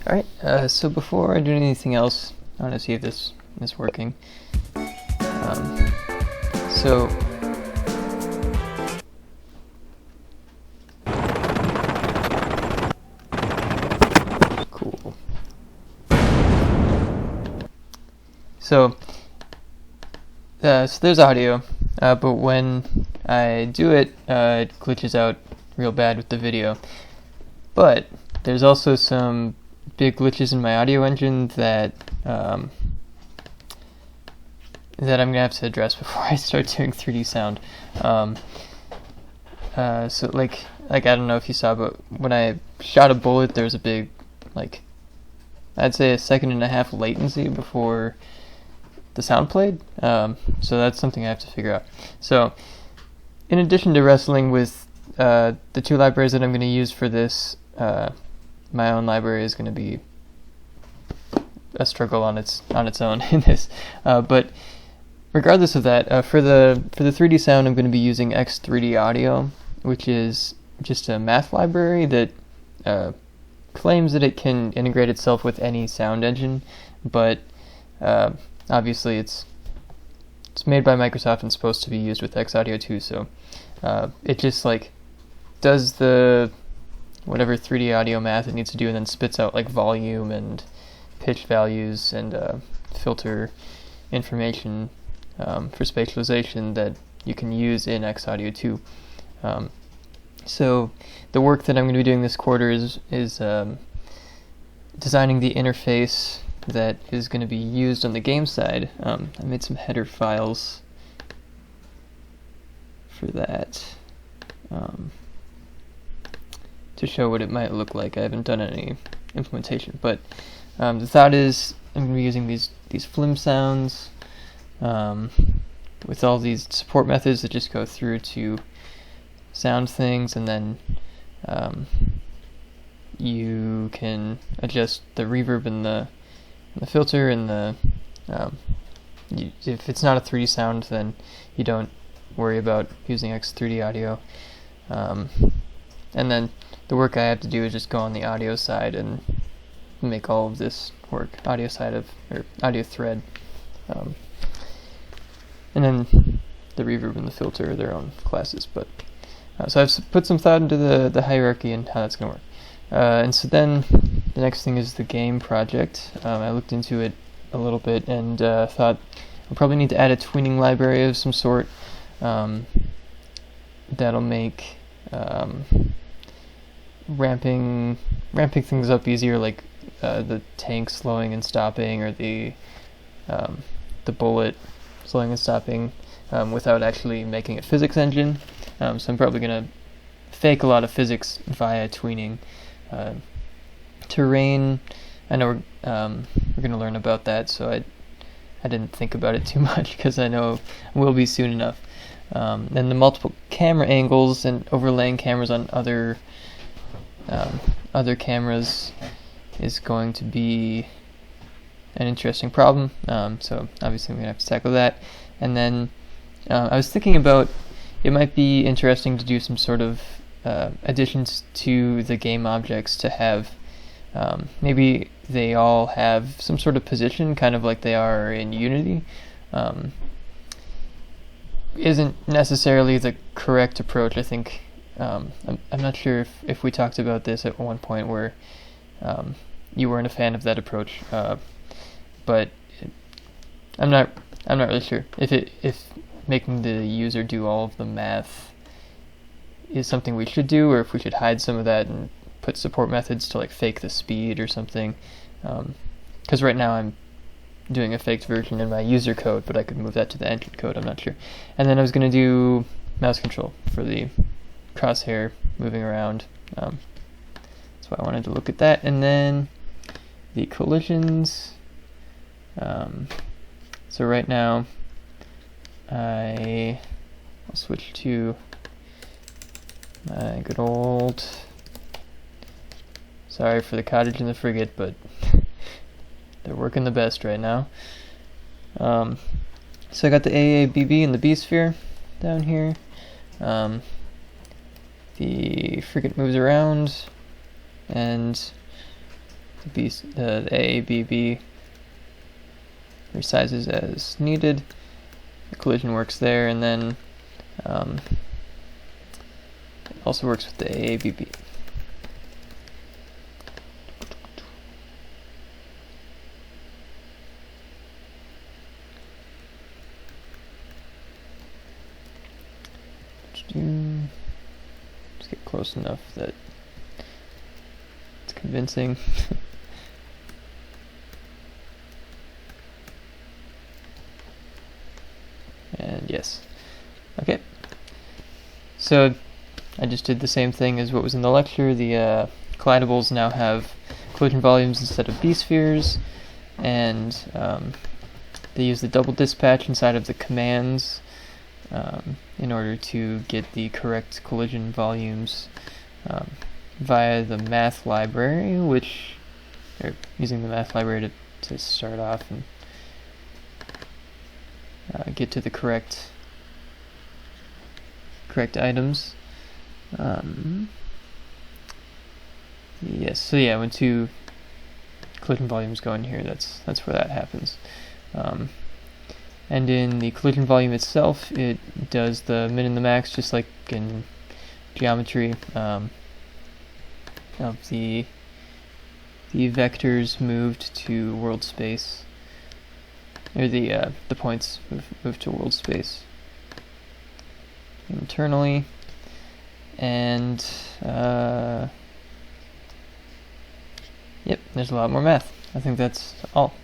Alright, so before I do anything else, I want to see if this is working. So cool. So there's audio, but when I do it, it glitches out real bad with the video. But there's also some big glitches in my audio engine that I'm gonna have to address before I start doing 3D sound. So like I don't know if you saw, but when I shot a bullet, there was a big, I'd say a 1.5 second latency before the sound played. So that's something I have to figure out. So in addition to wrestling with the two libraries that I'm going to use for this, my own library is going to be a struggle on its own in this. But regardless of that, for the 3D sound, I'm going to be using X3D Audio, which is just a math library that claims that it can integrate itself with any sound engine, but obviously it's made by Microsoft and supposed to be used with Xaudio too. So it just does the whatever 3D audio math it needs to do, and then spits out volume and pitch values and filter information for spatialization that you can use in Xaudio too. So the work that I'm going to be doing this quarter is designing the interface that is going to be used on the game side. I made some header files for that to show what it might look like. I haven't done any implementation, but the thought is I'm going to be using these flim sounds with all these support methods that just go through to sound things, and then you can adjust the reverb and the filter and the if it's not a 3D sound, then you don't worry about using X3D audio. And then the work I have to do is just go on the audio side and make all of this work, audio thread. And then the reverb and the filter are their own classes. But so I've put some thought into the hierarchy and how that's going to work. And so then the next thing is the game project. I looked into it a little bit and thought I'll probably need to add a tweening library of some sort that'll make ramping things up easier, like the tank slowing and stopping, or the bullet slowing and stopping, without actually making a physics engine. So I'm probably going to fake a lot of physics via tweening. Terrain, I know we're going to learn about that, so I didn't think about it too much because I know it will be soon enough. And the multiple camera angles and overlaying cameras on other cameras is going to be an interesting problem. So obviously I'm going to have to tackle that. And then I was thinking about it might be interesting to do some sort of additions to the game objects to have maybe they all have some sort of position, kind of like they are in Unity. Isn't necessarily the correct approach. I think I'm not sure if we talked about this at one point where you weren't a fan of that approach, but I'm not really sure if making the user do all of the math is something we should do, or if we should hide some of that and put support methods to fake the speed or something. Because right now I'm doing a faked version in my user code, but I could move that to the engine code. I'm not sure. And then I was going to do mouse control for the crosshair moving around. That's why I wanted to look at that. And then the collisions. So right now I'll switch to my good old, sorry for the cottage and the frigate, but they're working the best right now. So I got the AABB and the B sphere down here. The frigate moves around, and the AABB resizes as needed. The collision works there, and then it also works with the AABB. Just get close enough that it's convincing. And yes. Okay. So I just did the same thing as what was in the lecture. The collidables now have collision volumes instead of B-spheres, and they use the double dispatch inside of the commands in order to get the correct collision volumes via the math library, which they're using the math library to start off and get to the correct items. Yes, so yeah, when two collision volumes go in here, that's where that happens. And in the collision volume itself, it does the min and the max, just like in geometry. Of the vectors moved to world space, or the points moved to world space internally, and yep, there's a lot more math. I think that's all.